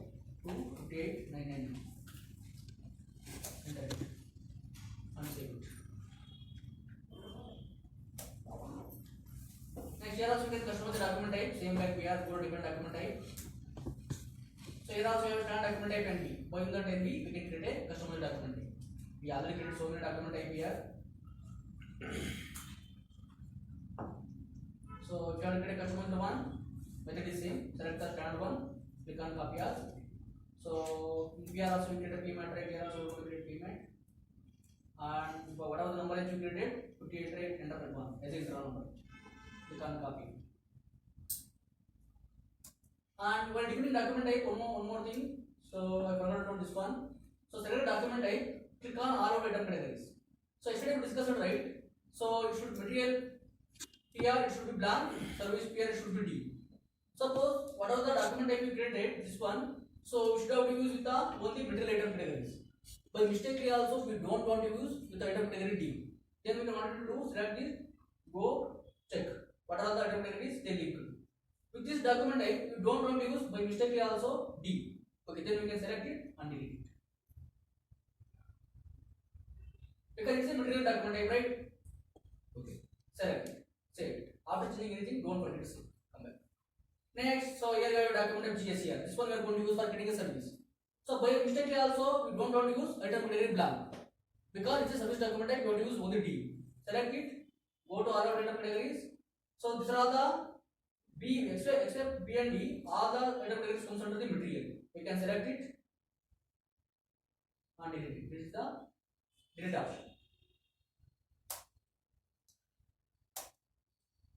to 58 999. Enter it. Unsave it. Next here also we can customize the document type. Same like we are go to different document type. So here also we have standard document type NB. By using that NB we can create a customized document type. We already created so many document type here. So if you want to create a customized one, method is same. Select the standard one. Click on copy as. So we are also create a payment right here. Also we create payment. And whatever the number that you created, 58 right, enter that one as a internal number. Click on copy. And while defining document type, one more thing. So I forgot about this one. So select document type, click on all of item categories. So yesterday we discussed it, right? So it should material PR it should be blank, service PR it should be D. Suppose whatever the document type you created, this one, so we should have to use with the only material item categories. By mistakenly also we don't want to use with the item category D. Then we can want to do select this, go check what are the item categories they linked. With this document type you don't want to use by mistakenly also D. Okay, then we can select it and delete it. Because it's a material document type, right? Okay, select it, save it. After changing anything, don't forget to save. Come back. Next, so here you have a document type GSCR. This one we are going to use for getting a service. So by mistakenly also we don't want to use item category blank because it's a service document type. You want to use only D. Select it. Go to all of item categories. So these are all the B except B and D. All the item categories comes under the material. We can select it and delete it. This is the delete option.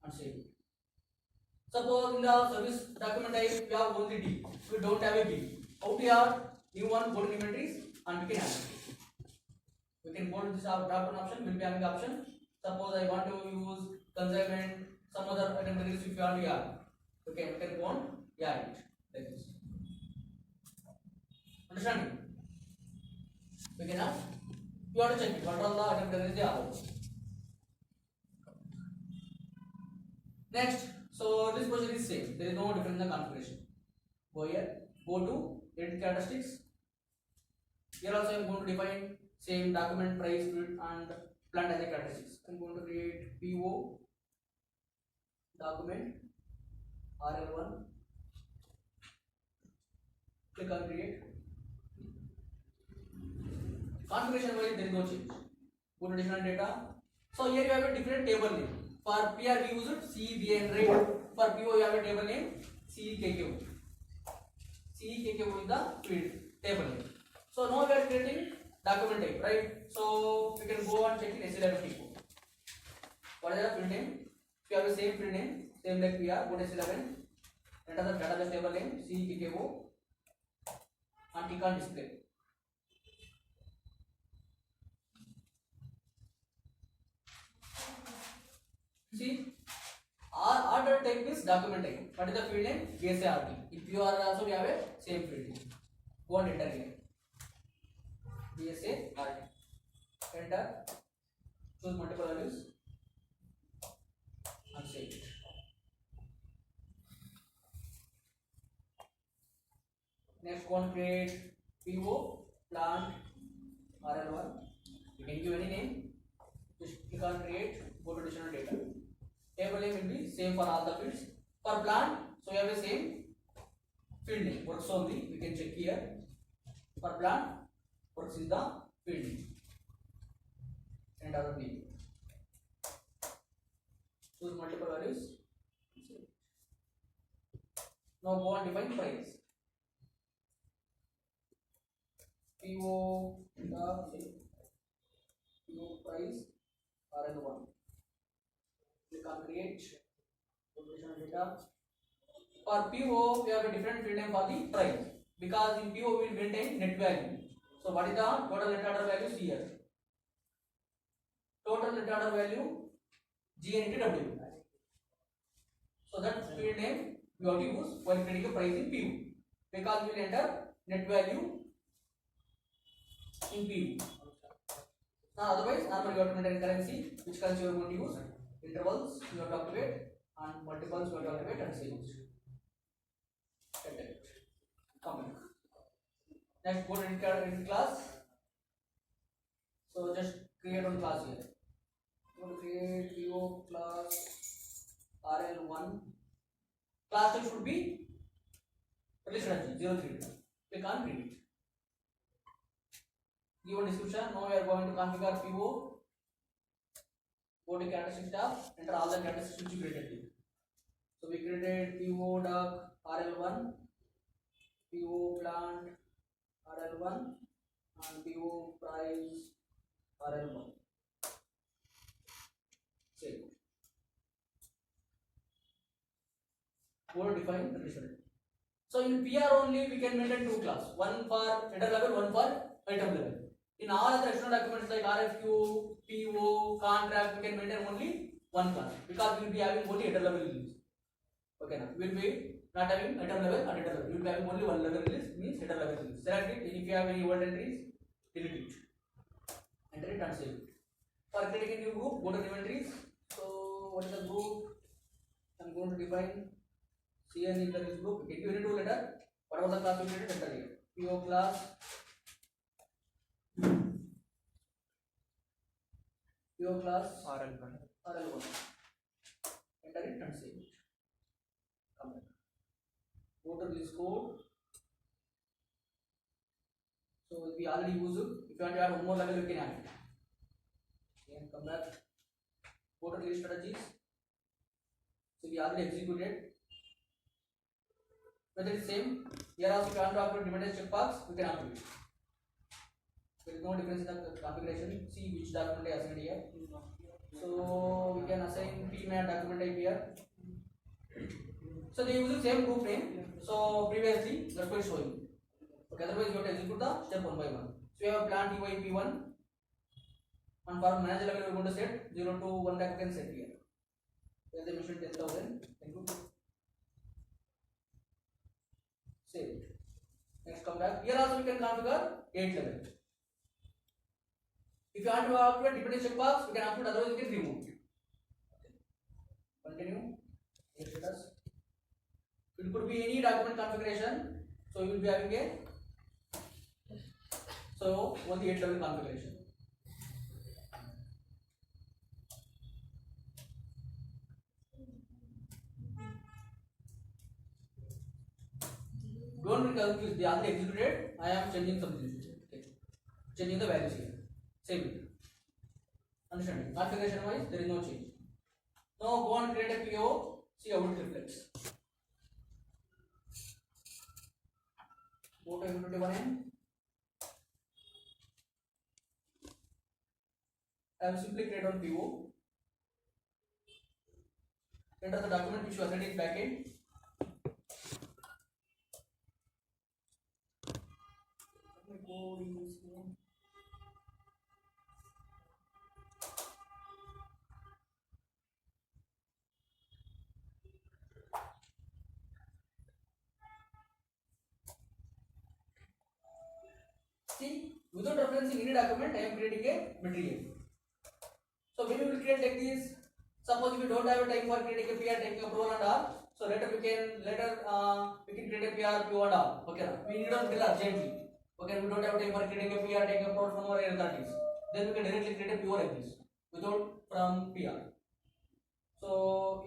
And save it. Suppose in the service document type we have only D. We don't have a B. How we have new one, go to inventories and we can add it. We can go to this drop down option, will be having option. Suppose I want to use consignment, some other item categories if you want to add. Okay, we can go on add it like this. Understand? We can add. You want to check it. What are the item categories they are? Next, so this procedure is same. There is no difference in the configuration. Go here, go to edit characteristics. Here also I am going to define same document price, field and plant as a characteristics. I am going to create PO document RL1. Click on create. Configuration wise there is no change. Go to additional data. So here you have a different table name. For PR we use it CBN, right? For PO you have a table name CKKO. CKKO is the field table name. So now we are creating document type, right? So we can go and check in S11 people. What is the field name? If you have the same field name, same like PR, go to S11, enter the database table name CKKO and click on display. See, order type is document type. What is the field name? BSART. If you are also we have a same field name. Go and enter here. BSART. Enter. Choose multiple values and save it. Next, go and create PO plant RL1. You can give any name. Just click on create. Go to additional data. Table name will be same for all the fields. For plant, so we have the same field name. Works only. We can check here. For plant, works is the field name. Enter the name. choose multiple values. Now go and define price. PO price RL1. Click on create. Position data. For PO, we have a different field name for the price because in PO we will maintain net value. So what is the total net order value here? Total net order value GNTW. So that field name we have to use while creating a price in PO because we will enter net value in PO. Now otherwise normally you have to maintain currency. Which currency you are going to use? Intervals you have to activate and multiples you have to activate and save. Comment. Next go to edit class. So just create one class here. Go to create PO class RL1. Class name should be release strategy 03. Click on create. Give a description. Now we are going to configure PO. Go to characteristics tab. Enter all the characteristics which you created here. So we created PO duck RL1, PO plant RL1, and PO price RL1. Save. Go to define the result. So in PR only we can maintain two classes, one for header level, one for item level. In all other external documents like RFQ, PO, contract, we can maintain only one class because we will be having only header level release. Okay, now we will be not having item level and header level. We will be having only one level release, means header level release. Select it. If you have any old entries, delete it. Enter it and save it. For creating a new group, go to new entries. So what is the group? I'm going to define CN in this group. Okay, you need to letter. Whatever the class you created, enter here. PO class. PO class RL1. RL1. Enter it and save it. Come back. Go to this code. So we already use it. If you want to add one more level, you can add it. Okay, come back. Go to release strategies. So we already executed. Whether it's same. Here also if you want to activate dependency checkbox, you can activate. There is no difference in the configuration. See which document I assigned here. So we can assign PMAT document type here. So they use the same group name. So previously that's why showing. Okay, otherwise you have to execute the step one by one. So we have plant UI P1 and for manager level we are going to set 0 to 1 lakh can set here. Here they mentioned 10,000. Thank you. Save it. Next come back. Here also we can configure 8 level. If you want to activate dependency checkbox, we can activate, otherwise you can remove. Continue. Next status. It could be any document configuration. So you will be having a only 8 level configuration. Don't be confused. They already executed. I am changing something. Okay. Changing the values here. Same it. Understand? Configuration wise, there is no change. Now go and create a PO. See how it reflects. Go to M21N. I will simply create one PO. Enter the document which you assigned in backend. Code is here. See, without referencing any document, I am creating a material. So when you will create like this, suppose if you don't have a time for creating a PR, taking approval and all, so later we can create a PR, PO and all. Okay, we need to fill urgently. Okay, we don't have time for creating a PR, taking approval from our authorities. Then we can directly create a PO like this without from PR. So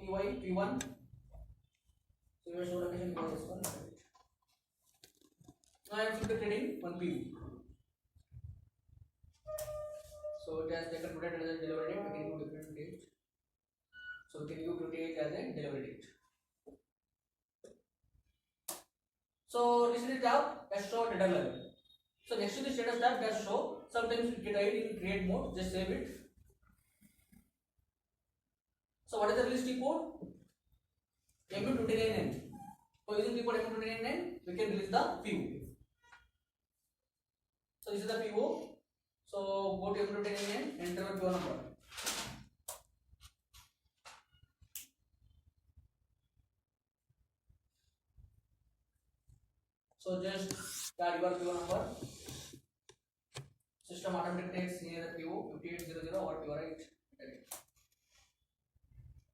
EY P1. So your show location is this one. Now I am simply creating one PO. So it has taken today as a delivery date, we can do different date. So So we can use 28 as a delivery date. So recently tab just show data level. So next to the status tab just show. Sometimes you get it in create mode. Just save it. So what is the release report? MU299. So using report MU299 we can release the PO. So this is the PO. So go to MU299 enter your PO number. So just add your PO number. System automatically takes here the PO 5800 or PO right.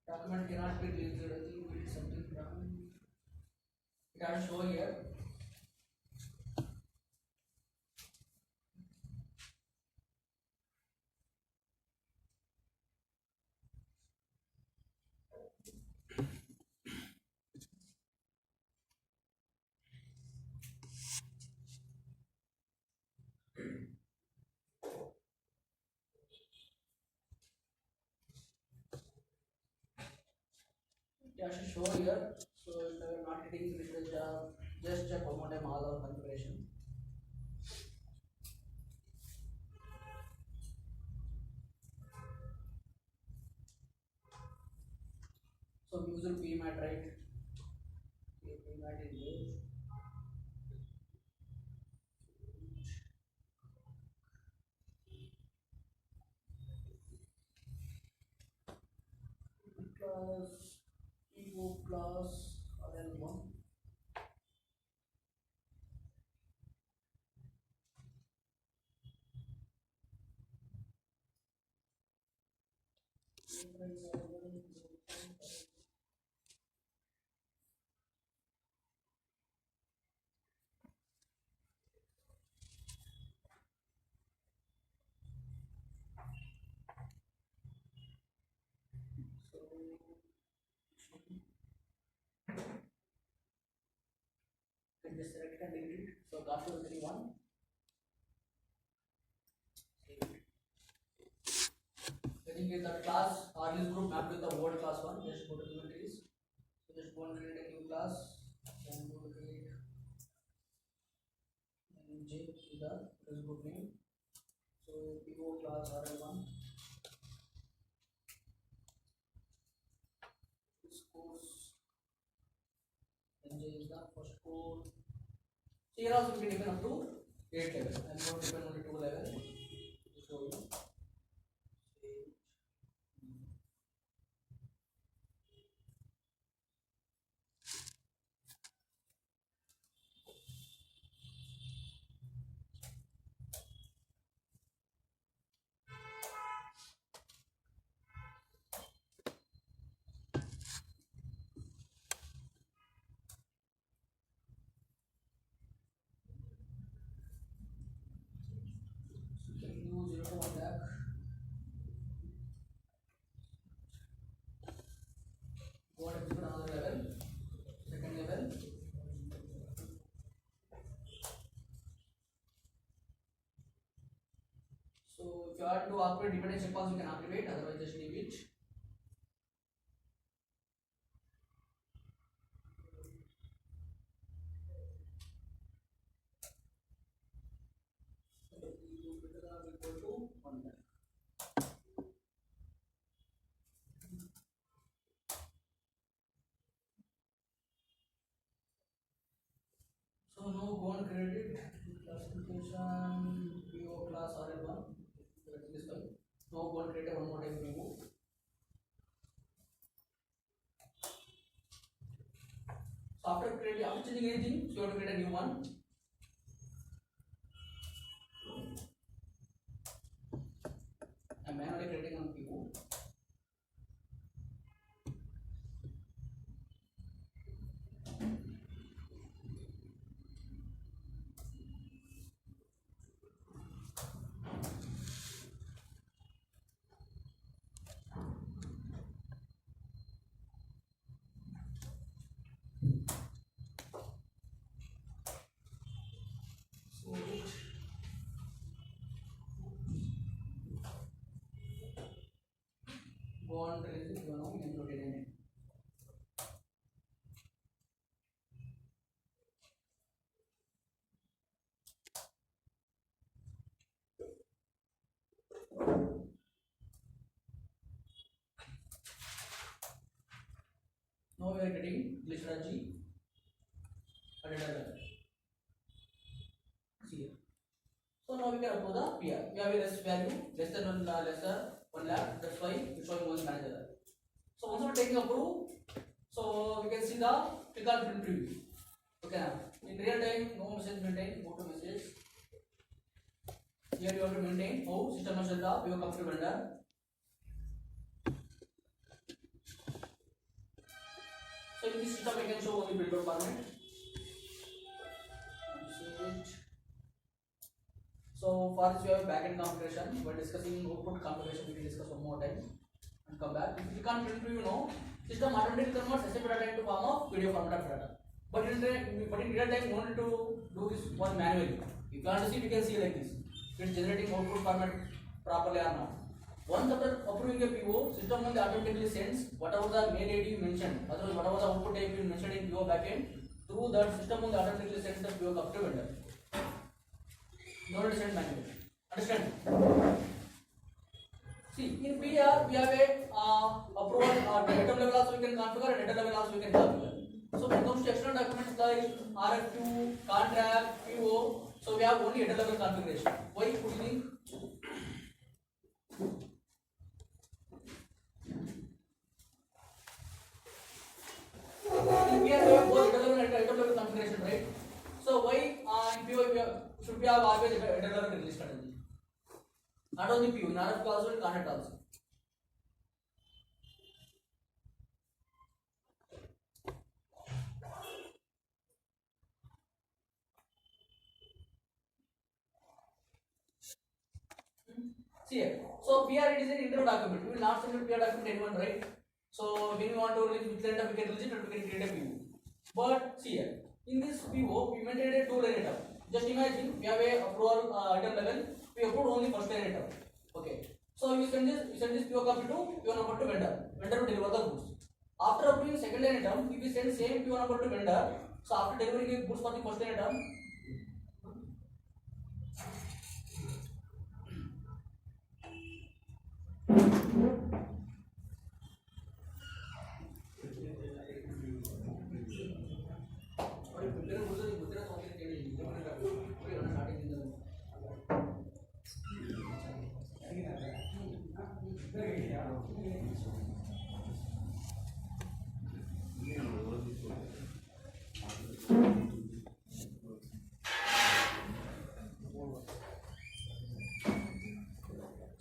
Document cannot be deleted. I think we did something wrong. It has to show here. It has to show here. So if you are not getting the job, just check one more time all our configuration. So user PMAT right? PMAT is used. Plus PO plus RL1. Can just select and delete it. So cost was 31. I think in the class or this group mapped with the word class one. Just go to inventories. So just go and create a new class. Then go to create and J to the this group name. So PO class RL1. This course NJ is the first code. So here also we can even up to 8 level. I'm going to open only 2 level to show you. Use 0 to 1 lakh. Go and execute another level. Second level. So if you are to operate dependency checkbox, you can activate, otherwise just leave it. Equal to 1 lakh. So now go and create it. Classification PO class RL1. This one. Now go and create one more time PO. So after creating, after changing anything, so you have to create a new one. I'm manually creating on PO. heading listed as G at header level. See here. So now we can upload the PR. We have a less value less than 1 lakh. That's why it's showing only manager. So once we're taking approve, so we can see the click on print preview. Okay, now in real time, no message maintain. Go to message. Here you have to maintain how system must set up your computer vendor. So in this system, I can show only builder format. So for this we have backend configuration. We're discussing output configuration. We can discuss one more time and come back. If you can't print preview now, system automatically converts SAP data into form of video format of data. But in real time, you want to do this one manually. If you want to see, we can see like this. It's generating output format properly or not. Once after approving a PO, system will automatically sends whatever the mail ID you mentioned, otherwise whatever the output type you mentioned in PO backend, through that system will automatically send the PO up to vendor. No need to send manually. Understand? See, in PR we have a approval item level also we can configure and data level also we can configure. So when it comes to external documents like RFQ, contract, PO, so we have only data level configuration. Why do you think? In PR we have both data level and item level configuration, right? So why in PO should we have always data level release strategy? Not only PO, in RFQ also and contract also. See here. So PR it is an internal document. We will not send a PR document to anyone, right? So when we want to release which lender we can release it or we can create a PO. But see here, in this PO we maintained a 2-line item. Just imagine we have a approval item level. We approve only first line item. Okay. So we send this PO copy to PO number to vendor. Vendor will deliver the goods. After approving second line item, if we send same PO number to vendor, so after delivering a goods for the first line item.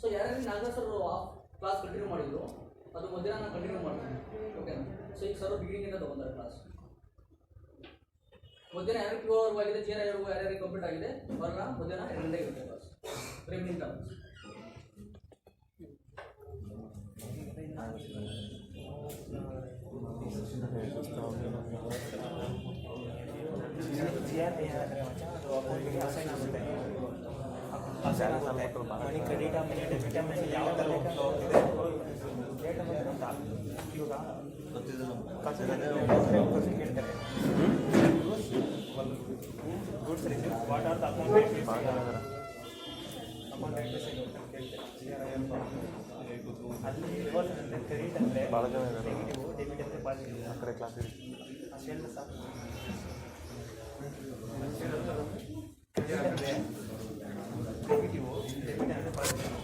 So ಯಾರು Nagaraj sir class continue ಮಾಡಿದ್ರು ಅದು ಮಧ್ಯಾಹ್ನ ನಾನು continue ಮಾಡ್ತೀನಿ ಓಕೆನಾ so ಈಗ sir beginning ಇಂದ ತಗೊಂಡಾರೆ class ಮಧ್ಯಾಹ್ನ ಯಾರು ಕ್ಯೂ ಅವರ್ ಆಗಿದೆ ಜೇರ ಯಾರ್ಯಾರು ಕಂಪ್ಲೀಟ್ ಆಗಿದೆ ಅವ್ರನ್ನ ಮಧ್ಯಾಹ್ನ 2 ಗಂಟೆಗೆ ಇರುತ್ತೆ ಕ್ಲಾಸ್ ರಿಮೈನಿಂಗ್ ಟರ್ಮ್ಸ್ ಮನಿ ಕ್ರೆಡಿಟ್ ಮನಿ ಡೆಬಿಟ್ ಮನಿ ಯಾವ ಥರ ಹೋಗ್ತಿದೆ ಡೇಟ್ ಅಂತ ಇವಾಗ ಕೇಳ್ತಾರೆ goods receive what are the account ಅಲ್ಲಿ ರಿವರ್ಸ್ ಅಂದರೆ ಕ್ರೆಡಿಟ್ ಅಂದರೆ ನೆಗೆಟಿವ್ ಡೆಬಿಟ್ ಅಂದರೆ ಪಾಸಿಟಿವ್ ಆ ಕಡೆ ಕ್ಲಾಸ್ ಅಷ್ಟೇ ಸಾಕು ಕ್ರೆಡಿಟ್ ಅಂದರೆ ನೆಗೆಟಿವ್ ಡೆಬಿಟ್ ಅಂದರೆ ಪಾಸಿಟಿವ್